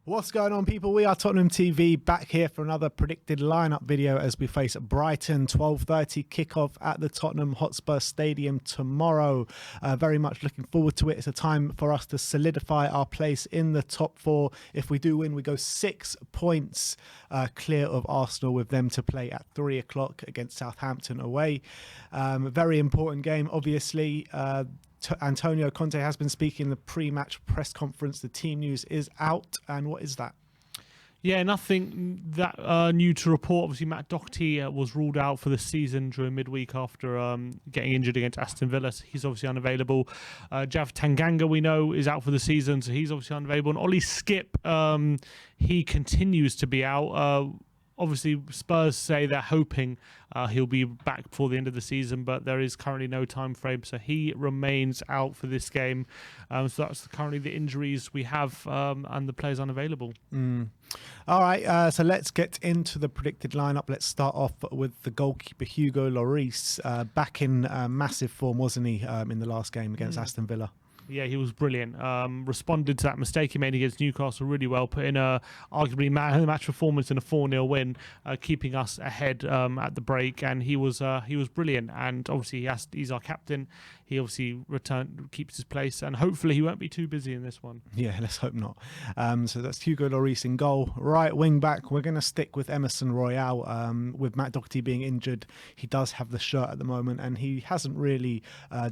What's going on, people? We are Tottenham TV, back here for another predicted lineup video as we face Brighton. 12:30 kickoff at the Tottenham Hotspur Stadium tomorrow. Very much looking forward to it. It's a time for us to solidify our place in the top four. If we do win, we go 6 points clear of Arsenal, with them to play at 3 o'clock against Southampton away. Very important game, obviously. Antonio Conte has been speaking in the pre-match press conference. The team news is out, and what is that? Yeah, nothing that new to report. Obviously, Matt Doherty was ruled out for the season during midweek after getting injured against Aston Villa. So he's obviously unavailable. Jav Tanganga, we know, is out for the season, so he's obviously unavailable. And Ollie Skip, he continues to be out. Obviously, Spurs say they're hoping he'll be back before the end of the season, but there is currently no time frame, so he remains out for this game. So that's currently the injuries we have, and the players unavailable. All right, so let's get into the predicted lineup. Let's start off with the goalkeeper, Hugo Lloris, back in massive form, wasn't he, in the last game against Aston Villa? Yeah, he was brilliant. Responded to that mistake he made against Newcastle really well, put in a arguably match performance in a 4-0 win, keeping us ahead at the break, and he was brilliant. And obviously he's our captain. He obviously keeps his place, and hopefully he won't be too busy in this one. Yeah, let's hope not. So that's Hugo Lloris in goal. Right wing back, we're going to stick with Emerson Royal. With Matt Doherty being injured, he does have the shirt at the moment, and he hasn't really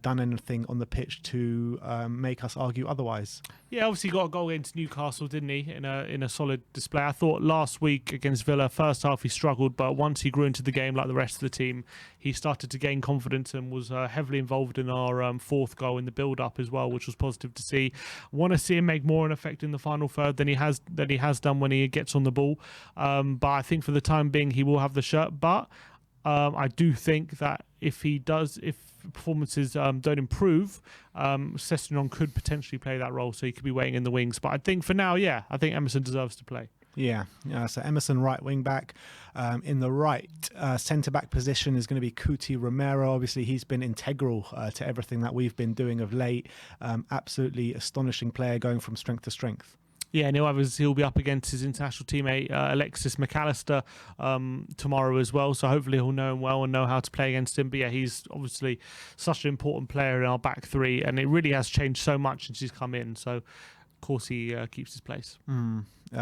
done anything on the pitch to make us argue otherwise. Yeah, obviously got a goal against Newcastle, didn't he? In a solid display. I thought last week against Villa, first half he struggled, but once he grew into the game like the rest of the team, he started to gain confidence and was heavily involved in our fourth goal in the build-up as well, which was positive to see. Want to see him make more an effect in the final third than he has done when he gets on the ball. But I think for the time being he will have the shirt. But I do think that if performances don't improve, Sessegnon could potentially play that role, so he could be waiting in the wings. But I think for now, yeah, I think Emerson deserves to play. Yeah, so Emerson right wing back. In the right centre back position is going to be Cuti Romero. Obviously, he's been integral to everything that we've been doing of late. Absolutely astonishing player, going from strength to strength. Yeah, and he'll be up against his international teammate Alexis McAllister tomorrow as well. So hopefully he'll know him well and know how to play against him. But yeah, he's obviously such an important player in our back three, and it really has changed so much since he's come in. So of course he keeps his place.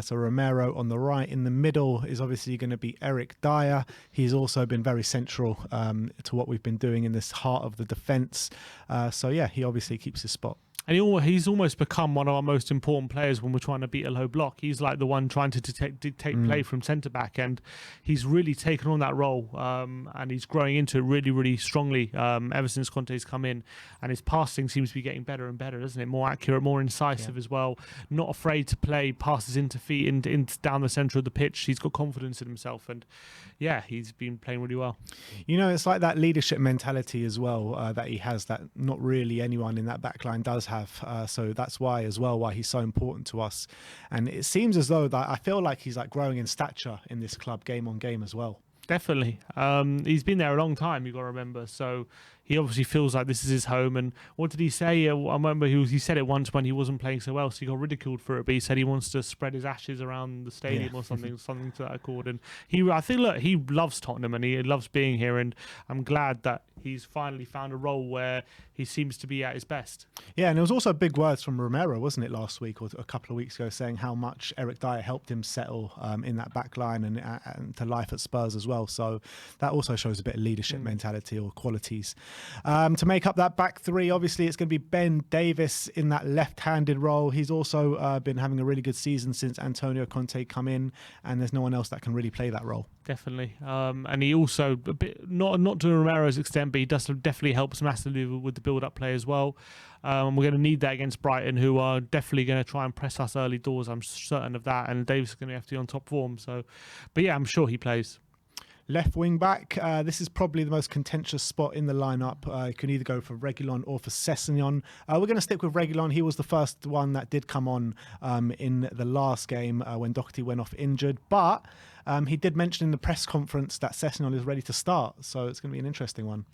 So Romero on the right. In the middle is obviously going to be Eric Dyer. He's also been very central to what we've been doing in this heart of the defence. So yeah, he obviously keeps his spot. And he's almost become one of our most important players when we're trying to beat a low block. He's like the one trying to dictate play from centre-back, and he's really taken on that role, and he's growing into it really, really strongly ever since Conte's come in. And his passing seems to be getting better and better, doesn't it? More accurate, more incisive as well. Not afraid to play passes into feet and down the centre of the pitch. He's got confidence in himself, and yeah, he's been playing really well. You know, it's like that leadership mentality as well that he has, that not really anyone in that back line does have. So that's why he's so important to us. And it seems as though that I feel like he's like growing in stature in this club, game on game as well. Definitely. He's been there a long time, you've got to remember. So he obviously feels like this is his home. And what did he say? I remember he said it once when he wasn't playing so well, so he got ridiculed for it. But he said he wants to spread his ashes around the stadium or something to that accord. And I think, look, he loves Tottenham and he loves being here. And I'm glad that he's finally found a role where he seems to be at his best. Yeah, and there was also big words from Romero, wasn't it, last week or a couple of weeks ago, saying how much Eric Dyer helped him settle in that back line and to life at Spurs as well. So that also shows a bit of leadership mentality or qualities. To make up that back three, obviously it's going to be Ben Davies in that left-handed role. He's also been having a really good season since Antonio Conte come in, and there's no one else that can really play that role. Definitely. And he also, a bit, not to Romero's extent, but he does definitely helps massively with the build-up play as well. We're going to need that against Brighton, who are definitely going to try and press us early doors. I'm certain of that. And Davies is going to have to be on top form. So, but yeah, I'm sure he plays. Left wing back, this is probably the most contentious spot in the lineup. You can either go for Reguilon or for Sessegnon. We're going to stick with Reguilon. He was the first one that did come on in the last game when Doherty went off injured. But he did mention in the press conference that Sessegnon is ready to start. So it's going to be an interesting one.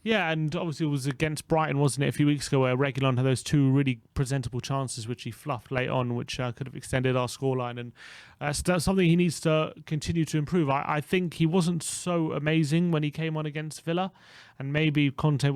Yeah, and obviously it was against Brighton, wasn't it, a few weeks ago, where Reguilon had those two really presentable chances, which he fluffed late on, which could have extended our scoreline. And that's something he needs to continue to improve. I think he wasn't so amazing when he came on against Villa, and maybe Conte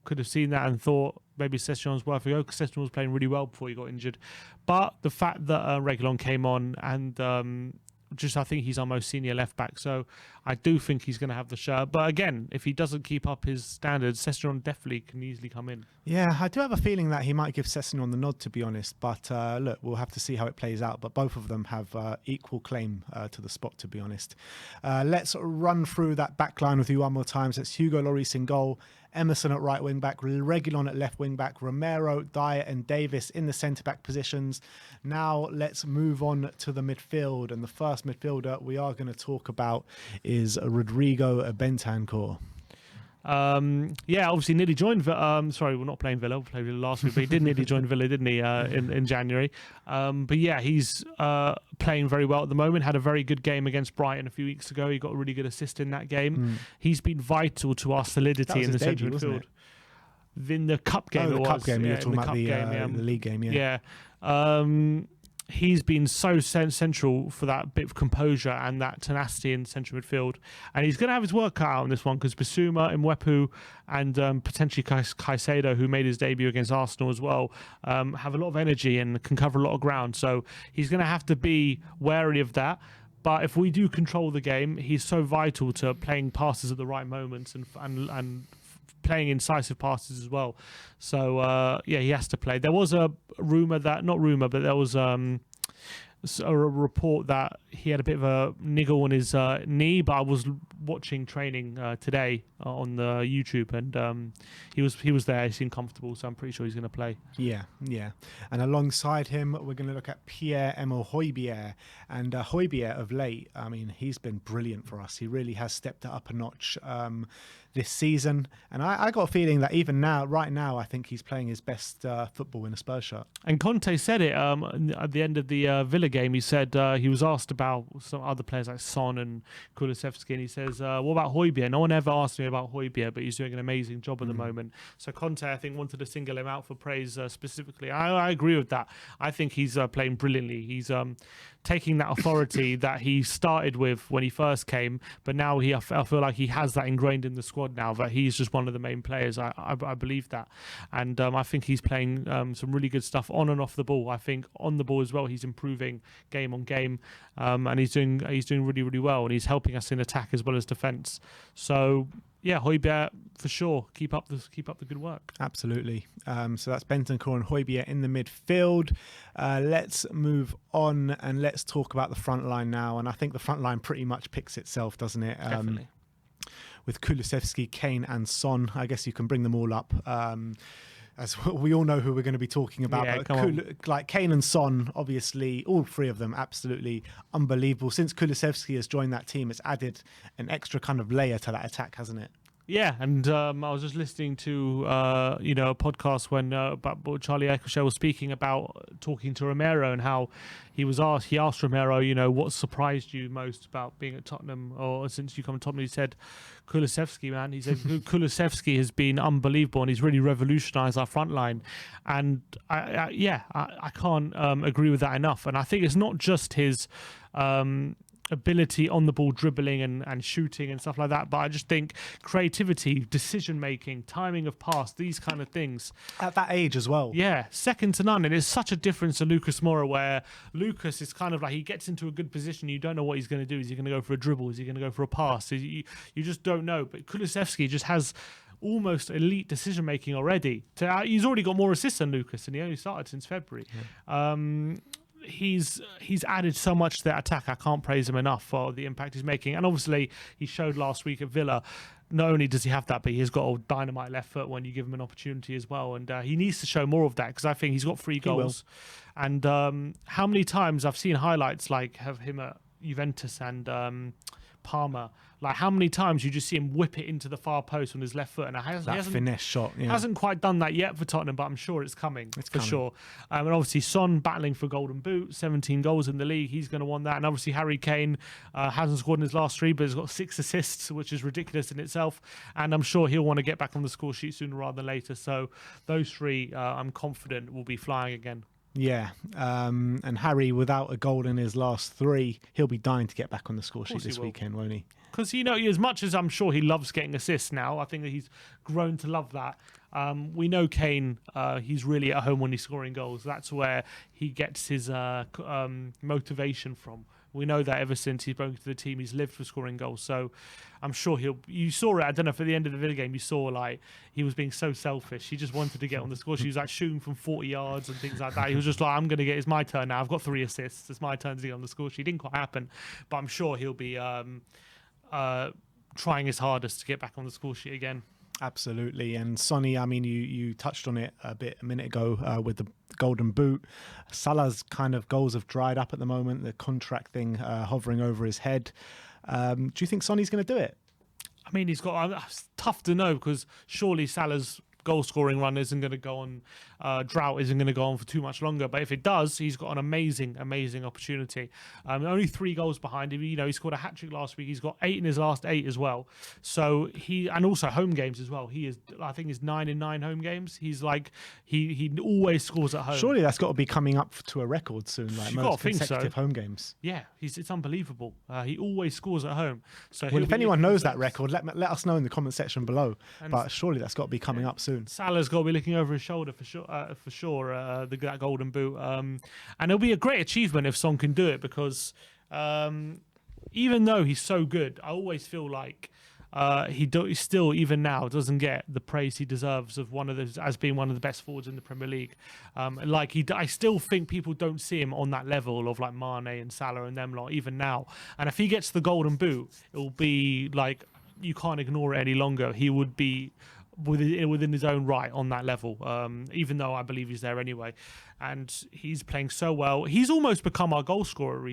could have seen that and thought maybe Session's worth a go, because Session was playing really well before he got injured. But the fact that Reguilon came on and I think he's our most senior left back, so I do think he's going to have the shirt. But again, if he doesn't keep up his standards, Session definitely can easily come in. Yeah, I do have a feeling that he might give Session the nod, to be honest. But look, we'll have to see how it plays out. But both of them have equal claim to the spot, to be honest. Let's run through that back line with you one more time. So it's Hugo Lloris in goal, Emerson at right wing back, Reguilon at left wing back, Romero, Dyer and Davis in the centre back positions. Now let's move on to the midfield, and the first midfielder we are going to talk about is Rodrigo Bentancur. Yeah, obviously nearly joined. Sorry, we're not playing Villa. We played Villa last week, but he did nearly join Villa, didn't he? In January. But yeah, he's playing very well at the moment. Had a very good game against Brighton a few weeks ago. He got a really good assist in that game. He's been vital to our solidity in the central midfield. In the cup game, the cup game. You're talking about the league game. Yeah. He's been so central for that bit of composure and that tenacity in central midfield. And he's going to have his work cut out on this one, because Bissouma, Mwepu and potentially Caicedo, who made his debut against Arsenal as well, have a lot of energy and can cover a lot of ground. So he's going to have to be wary of that. But if we do control the game, he's so vital to playing passes at the right moments and playing incisive passes as well. So yeah, he has to play. There was a rumor that, not rumor, but there was a report that he had a bit of a niggle on his knee, but I was watching training today on the YouTube, and he was there. He seemed comfortable, so I'm pretty sure he's going to play. Yeah. And alongside him, we're going to look at Pierre-Emile Højbjerg. And Højbjerg of late, I mean, he's been brilliant for us. He really has stepped it up a notch this season, and I got a feeling that even now, right now, I think he's playing his best football in a Spurs shirt. And Conte said it at the end of the Villa game. He said he was asked about some other players like Son and Kulusevski, and he says, what about Højbjerg? No one ever asked me about Højbjerg, but he's doing an amazing job at the moment. So Conte, I think, wanted to single him out for praise specifically. I agree with that. I think he's playing brilliantly. He's taking that authority that he started with when he first came, but now I feel like he has that ingrained in the squad now, that he's just one of the main players. I believe that, and I think he's playing some really good stuff on and off the ball. I think on the ball as well, he's improving game on game, and he's doing really, really well, and he's helping us in attack as well as defence. So yeah, Højbjerg for sure. Keep up the good work. Absolutely. So that's Bentancur and Højbjerg in the midfield. Let's move on and let's talk about the front line now. And I think the front line pretty much picks itself, doesn't it? Definitely. With Kulusevski, Kane and Son. I guess you can bring them all up. As we all know who we're going to be talking about. Yeah, like Kane and Son, obviously, all three of them absolutely unbelievable. Since Kulusevski has joined that team, it's added an extra kind of layer to that attack, hasn't it? Yeah, and I was just listening to a podcast when Charlie Eccleshare was speaking about talking to Romero, and how he asked Romero, what surprised you most about being at Tottenham, or since you come to Tottenham? He said Kulusevski, man. He said Kulusevski has been unbelievable, and he's really revolutionised our front line. And I can't agree with that enough. And I think it's not just his ability on the ball, dribbling and shooting and stuff like that, but I just think creativity, decision making, timing of pass, these kind of things at that age as well, second to none. And it's such a difference to Lucas Moura, where Lucas is kind of like, he gets into a good position, you don't know what he's going to do. Is he going to go for a dribble? Is he going to go for a pass? You just don't know. But Kulusevski just has almost elite decision making already. He's already got more assists than Lucas, and he only started since February. He's added so much to that attack. I can't praise him enough for the impact he's making. And obviously, he showed last week at Villa, not only does he have that, but he's got a dynamite left foot when you give him an opportunity as well. And he needs to show more of that, because I think he's got 3 goals. And how many times I've seen highlights like have him at Juventus and Palmer. Like, how many times you just see him whip it into the far post on his left foot, and that finesse shot. Yeah. Hasn't quite done that yet for Tottenham, but I'm sure it's coming. Sure. And obviously Son battling for Golden Boot, 17 goals in the league. He's going to want that. And obviously Harry Kane hasn't scored in his last 3, but has got 6 assists, which is ridiculous in itself. And I'm sure he'll want to get back on the score sheet sooner rather than later. So those 3, I'm confident, will be flying again. Yeah, and Harry, without a goal in his last 3, he'll be dying to get back on the score sheet this weekend, won't he? Because, as much as I'm sure he loves getting assists now, I think that he's grown to love that. We know Kane, he's really at home when he's scoring goals. That's where he gets his motivation from. We know that ever since he's broken to the team, he's lived for scoring goals. So I'm sure you saw it, I don't know, for the end of the video game, you saw like he was being so selfish. He just wanted to get on the score sheet. He was like shooting from 40 yards and things like that. He was just like, it's my turn now. I've got 3 assists. It's my turn to get on the score sheet. It didn't quite happen, but I'm sure he'll be trying his hardest to get back on the score sheet again. Absolutely. And Sonny, I mean, you touched on it a minute ago with the Golden Boot. Salah's kind of goals have dried up at the moment, the contract thing hovering over his head. Do you think Sonny's going to do it? I mean, it's tough to know, because surely Salah's goal scoring run isn't going to go on, drought isn't going to go on for too much longer. But if it does, he's got an amazing opportunity. Only 3 goals behind him. He scored a hat-trick last week. He's got 8 in his last 8 as well. So and also home games as well. I think he's 9 in 9 home games. He's like, he always scores at home. Surely that's got to be coming up to a record soon, like most consecutive home games. Yeah, it's unbelievable. He always scores at home. So if anyone knows that record, let us know in the comment section below. But surely that's got to be coming up soon. Salah's got to be looking over his shoulder for sure. That Golden Boot, and it'll be a great achievement if Son can do it, because even though he's so good, I always feel like he still, even now, doesn't get the praise he deserves as being one of the best forwards in the Premier League. I still think people don't see him on that level of like Mane and Salah and them lot even now. And if he gets the Golden Boot, it will be like, you can't ignore it any longer. He would be within his own right on that level, even though I believe he's there anyway. And he's playing so well. He's almost become our goal scorer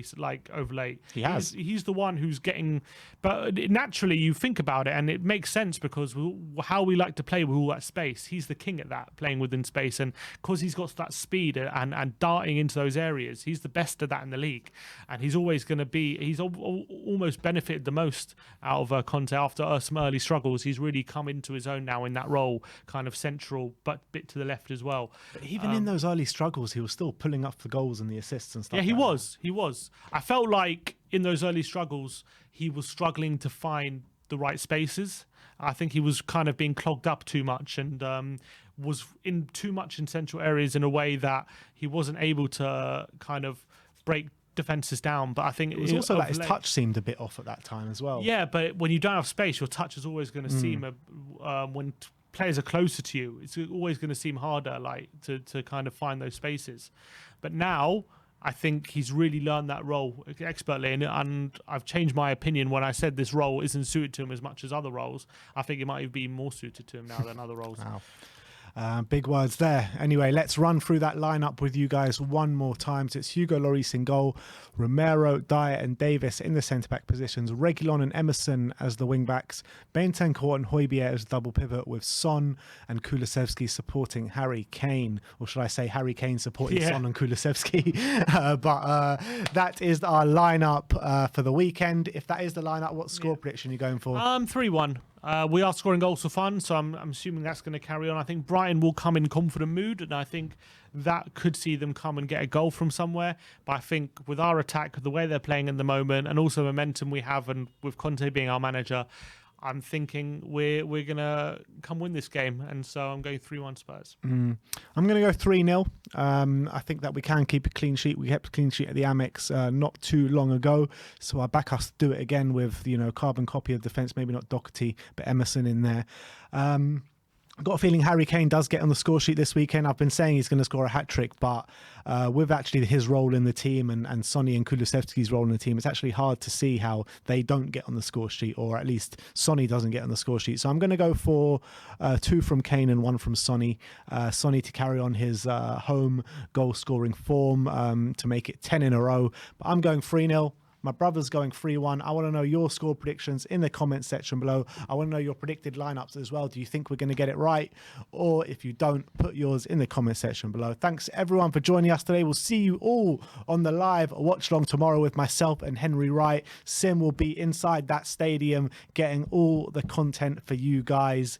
over late. He has. He's the one who's getting... But naturally, you think about it, and it makes sense, because how we like to play with all that space. He's the king at that, playing within space. And because he's got that speed and darting into those areas, he's the best at that in the league. And he's always going to be... He's almost benefited the most out of Conte after some early struggles. He's really come into his own now in that role, kind of central, but bit to the left as well. But even in those early struggles, he was still pulling up the goals and the assists and stuff. Yeah, he was. I felt like in those early struggles, he was struggling to find the right spaces. I think he was kind of being clogged up too much, and was in too much in central areas in a way that he wasn't able to kind of break defenses down. But I think it was also like his touch seemed a bit off at that time as well. Yeah, but when you don't have space, your touch is always going to seem when players are closer to you, it's always going to seem harder, like to kind of find those spaces. But now I think he's really learned that role expertly, and I've changed my opinion when I said this role isn't suited to him as much as other roles. I think it might be more suited to him now than other roles. Wow. Big words there. Anyway, let's run through that lineup with you guys one more time. So it's Hugo Lloris in goal, Romero, Dyer and Davis in the centre-back positions, Reguilon and Emerson as the wing-backs, Bentancur and Højbjerg as double pivot, with Son and Kulusevski supporting Harry Kane. Or should I say Harry Kane supporting Son and Kulusevski? But that is our lineup for the weekend. If that is the lineup, what score prediction are you going for? 3-1. We are scoring goals for fun, so I'm assuming that's going to carry on. I think Brighton will come in confident mood, and I think that could see them come and get a goal from somewhere. But I think with our attack, the way they're playing at the moment, and also momentum we have, and with Conte being our manager, I'm thinking we're going to come win this game. And so I'm going 3-1 Spurs. I'm going to go 3-0. I think that we can keep a clean sheet. We kept a clean sheet at the Amex not too long ago. So I back us to do it again with, carbon copy of defence, maybe not Doherty, but Emerson in there. I've got a feeling Harry Kane does get on the score sheet this weekend. I've been saying he's going to score a hat-trick, but with actually his role in the team and Sonny and Kulusevski's role in the team, it's actually hard to see how they don't get on the score sheet, or at least Sonny doesn't get on the score sheet. So I'm going to go for 2 from Kane and 1 from Sonny. Sonny to carry on his home goal-scoring form to make it 10 in a row. But I'm going 3-0. My brother's going 3-1. I want to know your score predictions in the comments section below. I want to know your predicted lineups as well. Do you think we're going to get it right? Or if you don't, put yours in the comment section below. Thanks everyone for joining us today. We'll see you all on the live watch along tomorrow with myself and Henry Wright. Sim will be inside that stadium getting all the content for you guys.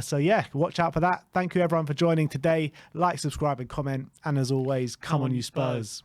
So yeah, watch out for that. Thank you everyone for joining today. Like, subscribe and comment. And as always, come on you Spurs.